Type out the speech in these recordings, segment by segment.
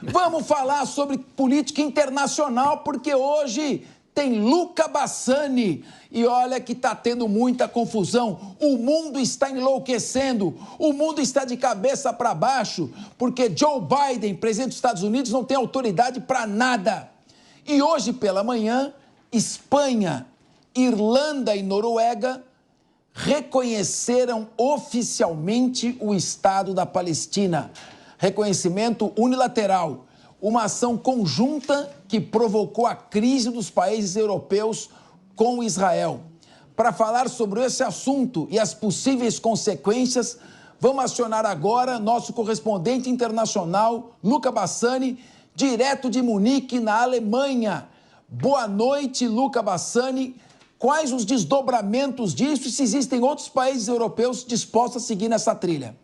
Vamos falar sobre política internacional, porque hoje tem Luca Bassani. E olha que está tendo muita confusão. O mundo está enlouquecendo. O mundo está de cabeça para baixo, porque Joe Biden, presidente dos Estados Unidos, não tem autoridade para nada. E hoje pela manhã, Espanha, Irlanda e Noruega reconheceram oficialmente o Estado da Palestina. Reconhecimento unilateral, uma ação conjunta que provocou a crise dos países europeus com Israel. Para falar sobre esse assunto e as possíveis consequências, vamos acionar agora nosso correspondente internacional, Luca Bassani, direto de Munique, na Alemanha. Boa noite, Luca Bassani. Quais os desdobramentos disso e se existem outros países europeus dispostos a seguir nessa trilha?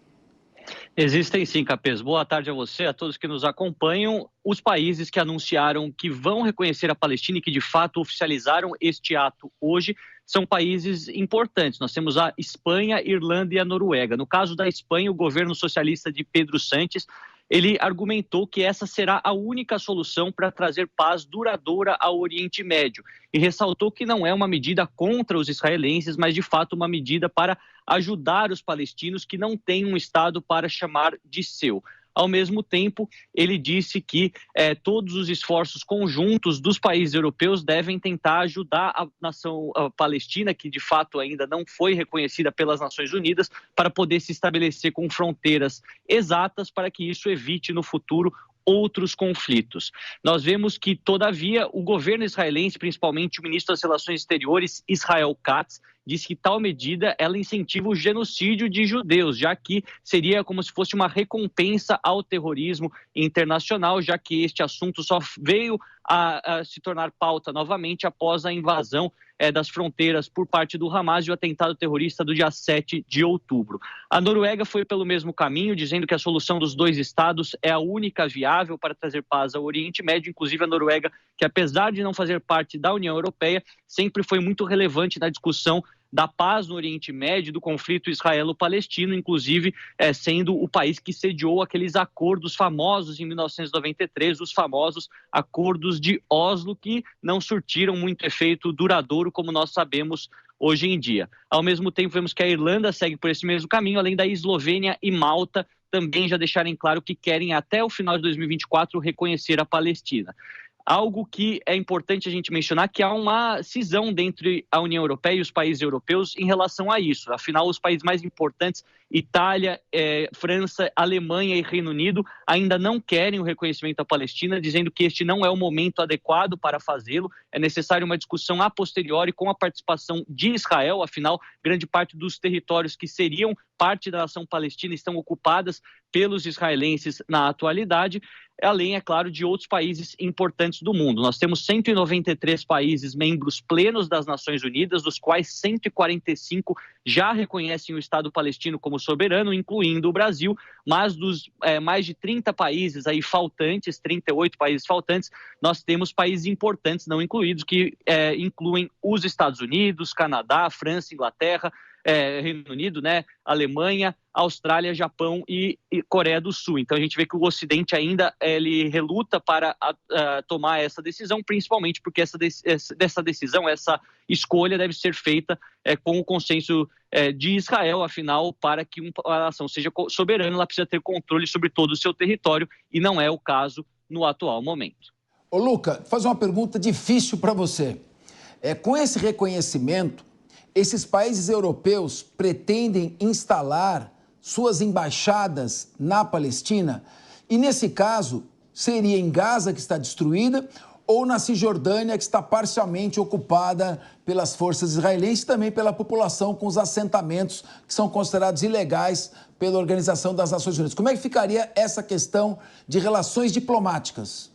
Existem sim, Capês. Boa tarde a você, a todos que nos acompanham. Os países que anunciaram que vão reconhecer a Palestina e que de fato oficializaram este ato hoje são países importantes. Nós temos a Espanha, Irlanda e a Noruega. No caso da Espanha, o governo socialista de Pedro Sánchez, ele argumentou que essa será a única solução para trazer paz duradoura ao Oriente Médio e ressaltou que não é uma medida contra os israelenses, mas de fato uma medida para ajudar os palestinos que não têm um Estado para chamar de seu. Ao mesmo tempo, ele disse que todos os esforços conjuntos dos países europeus devem tentar ajudar a nação palestina, que de fato ainda não foi reconhecida pelas Nações Unidas, para poder se estabelecer com fronteiras exatas para que isso evite no futuro outros conflitos. Nós vemos que, todavia, o governo israelense, principalmente o ministro das Relações Exteriores, Israel Katz, diz que tal medida ela incentiva o genocídio de judeus, já que seria como se fosse uma recompensa ao terrorismo internacional, já que este assunto só veio a se tornar pauta novamente após a invasão das fronteiras por parte do Hamas e o atentado terrorista do dia 7 de outubro. A Noruega foi pelo mesmo caminho, dizendo que a solução dos dois estados é a única viável para trazer paz ao Oriente Médio, inclusive a Noruega, que apesar de não fazer parte da União Europeia, sempre foi muito relevante na discussão da paz no Oriente Médio, do conflito israelo-palestino, inclusive sendo o país que sediou aqueles acordos famosos em 1993, os famosos acordos de Oslo, que não surtiram muito efeito duradouro, como nós sabemos hoje em dia. Ao mesmo tempo, vemos que a Irlanda segue por esse mesmo caminho, além da Eslovênia e Malta também já deixarem claro que querem, até o final de 2024, reconhecer a Palestina. Algo que é importante a gente mencionar, que há uma cisão entre a União Europeia e os países europeus em relação a isso. Afinal, os países mais importantes, Itália, França, Alemanha e Reino Unido, ainda não querem o reconhecimento da Palestina, dizendo que este não é o momento adequado para fazê-lo. É necessário uma discussão a posteriori com a participação de Israel. Afinal, grande parte dos territórios que seriam parte da nação palestina estão ocupadas pelos israelenses na atualidade, além, é claro, de outros países importantes do mundo. Nós temos 193 países membros plenos das Nações Unidas, dos quais 145 já reconhecem o Estado palestino como soberano, incluindo o Brasil, mas dos mais de 30 países aí faltantes, 38 países faltantes, nós temos países importantes não incluídos, que incluem os Estados Unidos, Canadá, França, Inglaterra, Reino Unido, né, Alemanha, Austrália, Japão e Coreia do Sul. Então a gente vê que o Ocidente ainda ele reluta para tomar essa decisão, principalmente porque essa decisão, essa escolha deve ser feita com o consenso de Israel. Afinal, para que uma nação seja soberana, ela precisa ter controle sobre todo o seu território e não é o caso no atual momento. Ô Luca, vou fazer uma pergunta difícil para você. Com esse reconhecimento, esses países europeus pretendem instalar suas embaixadas na Palestina? E, nesse caso, seria em Gaza, que está destruída, ou na Cisjordânia, que está parcialmente ocupada pelas forças israelenses e também pela população, com os assentamentos que são considerados ilegais pela Organização das Nações Unidas? Como é que ficaria essa questão de relações diplomáticas?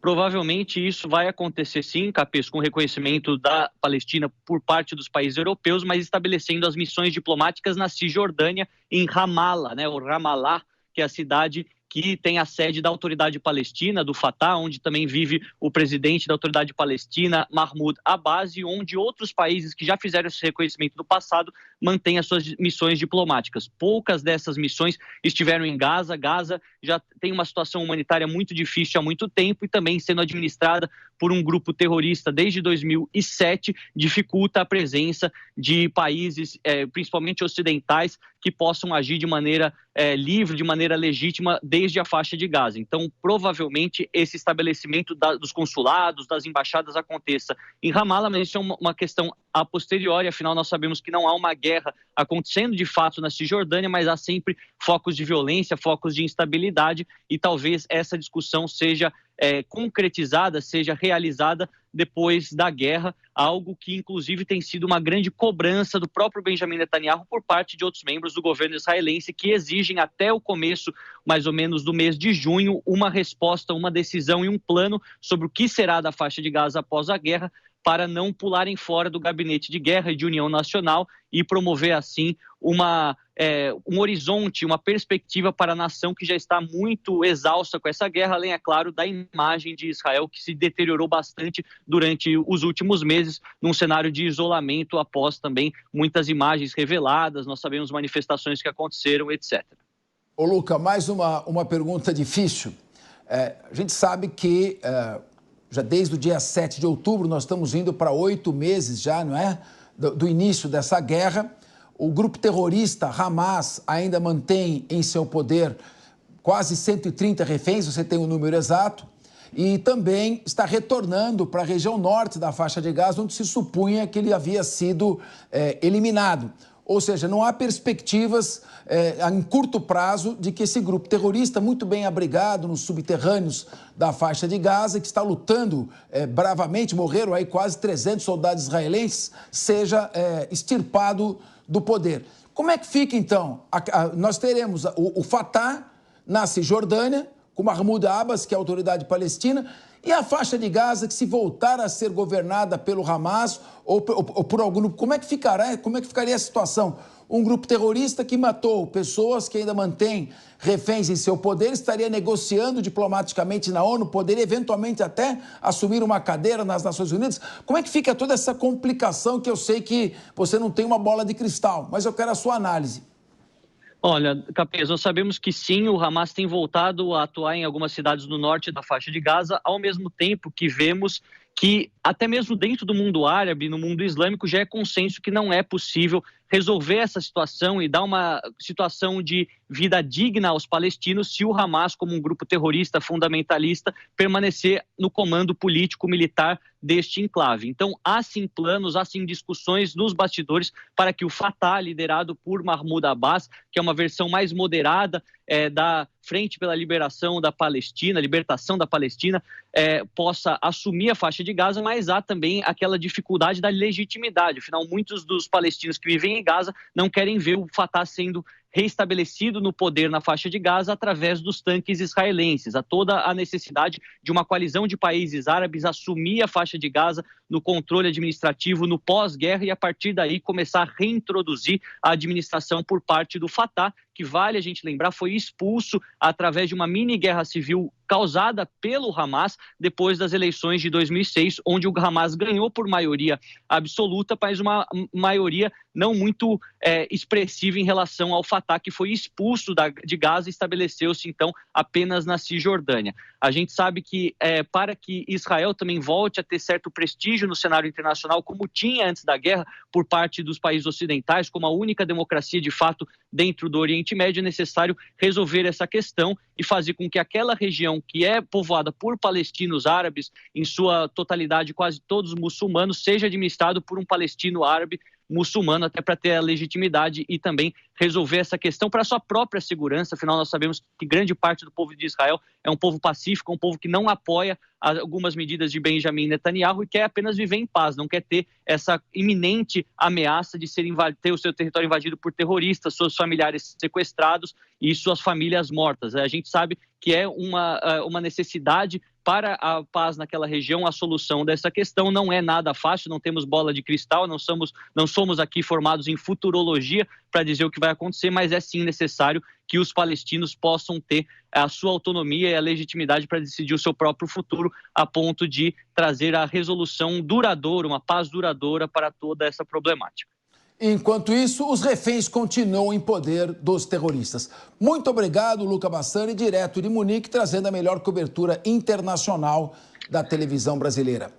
Provavelmente isso vai acontecer sim, Capês, com o reconhecimento da Palestina por parte dos países europeus, mas estabelecendo as missões diplomáticas na Cisjordânia, em Ramallah, né, o Ramallah, que é a cidade que tem a sede da Autoridade Palestina, do Fatah, onde também vive o presidente da Autoridade Palestina, Mahmoud Abbas, e onde outros países que já fizeram esse reconhecimento no passado mantêm as suas missões diplomáticas. Poucas dessas missões estiveram em Gaza. Gaza já tem uma situação humanitária muito difícil há muito tempo e também sendo administrada por um grupo terrorista desde 2007, dificulta a presença de países, principalmente ocidentais, que possam agir de maneira livre, de maneira legítima, desde a faixa de Gaza. Então, provavelmente, esse estabelecimento dos consulados, das embaixadas aconteça em Ramallah, mas isso é uma questão a posteriori, afinal, nós sabemos que não há uma guerra acontecendo de fato na Cisjordânia, mas há sempre focos de violência, focos de instabilidade, e talvez essa discussão seja concretizada, seja realizada depois da guerra, algo que inclusive tem sido uma grande cobrança do próprio Benjamin Netanyahu por parte de outros membros do governo israelense, que exigem até o começo, mais ou menos, do mês de junho, uma resposta, uma decisão e um plano sobre o que será da faixa de Gaza após a guerra, para não pularem fora do gabinete de guerra e de união nacional e promover, assim, um horizonte, uma perspectiva para a nação que já está muito exausta com essa guerra, além, é claro, da imagem de Israel, que se deteriorou bastante durante os últimos meses, num cenário de isolamento, após também muitas imagens reveladas, nós sabemos manifestações que aconteceram, etc. Ô, Luca, mais uma pergunta difícil. A gente sabe que já desde o dia 7 de outubro, nós estamos indo para 8 meses já, não é? Do início dessa guerra. O grupo terrorista Hamas ainda mantém em seu poder quase 130 reféns, você tem o número exato, e também está retornando para a região norte da faixa de Gaza, onde se supunha que ele havia sido eliminado. Ou seja, não há perspectivas em curto prazo de que esse grupo terrorista, muito bem abrigado nos subterrâneos da faixa de Gaza, que está lutando bravamente, morreram aí quase 300 soldados israelenses, seja extirpado do poder. Como é que fica, então? Nós teremos o Fatah na Cisjordânia, com Mahmoud Abbas, que é a autoridade palestina, e a faixa de Gaza, que se voltar a ser governada pelo Hamas ou por algum grupo, como é que ficaria a situação? Um grupo terrorista que matou pessoas que ainda mantém reféns em seu poder, estaria negociando diplomaticamente na ONU, poderia eventualmente até assumir uma cadeira nas Nações Unidas. Como é que fica toda essa complicação, que eu sei que você não tem uma bola de cristal, mas eu quero a sua análise. Olha, Capês, nós sabemos que sim, o Hamas tem voltado a atuar em algumas cidades do norte da faixa de Gaza, ao mesmo tempo que vemos que até mesmo dentro do mundo árabe, no mundo islâmico, já é consenso que não é possível resolver essa situação e dar uma situação de vida digna aos palestinos se o Hamas, como um grupo terrorista fundamentalista, permanecer no comando político-militar deste enclave. Então, há sim planos, há sim discussões nos bastidores para que o Fatah, liderado por Mahmoud Abbas, que é uma versão mais moderada da Frente pela Liberação da Palestina, libertação da Palestina, possa assumir a faixa de Gaza, mas há também aquela dificuldade da legitimidade. Afinal, muitos dos palestinos que vivem em Gaza não querem ver o Fatah sendo reestabelecido no poder na faixa de Gaza através dos tanques israelenses. Há toda a necessidade de uma coalizão de países árabes assumir a faixa de Gaza no controle administrativo no pós-guerra e, a partir daí, começar a reintroduzir a administração por parte do Fatah, que, vale a gente lembrar, foi expulso através de uma mini-guerra civil causada pelo Hamas depois das eleições de 2006, onde o Hamas ganhou por maioria absoluta, mas uma maioria não muito expressiva em relação ao Fatah, que foi expulso de Gaza e estabeleceu-se, então, apenas na Cisjordânia. A gente sabe que, para que Israel também volte a ter certo prestígio no cenário internacional, como tinha antes da guerra, por parte dos países ocidentais, como a única democracia, de fato, dentro do Oriente Médio, é necessário resolver essa questão e fazer com que aquela região que é povoada por palestinos árabes, em sua totalidade quase todos muçulmanos, seja administrado por um palestino árabe muçulmano, até para ter a legitimidade e também resolver essa questão para a sua própria segurança. Afinal, nós sabemos que grande parte do povo de Israel é um povo pacífico, um povo que não apoia algumas medidas de Benjamin Netanyahu e quer apenas viver em paz, não quer ter essa iminente ameaça de ter o seu território invadido por terroristas, seus familiares sequestrados e suas famílias mortas. A gente sabe que é uma necessidade para a paz naquela região. A solução dessa questão não é nada fácil, não temos bola de cristal, não somos aqui formados em futurologia para dizer o que vai acontecer, mas é sim necessário que os palestinos possam ter a sua autonomia e a legitimidade para decidir o seu próprio futuro, a ponto de trazer a resolução duradoura, uma paz duradoura para toda essa problemática. Enquanto isso, os reféns continuam em poder dos terroristas. Muito obrigado, Luca Bassani, direto de Munique, trazendo a melhor cobertura internacional da televisão brasileira.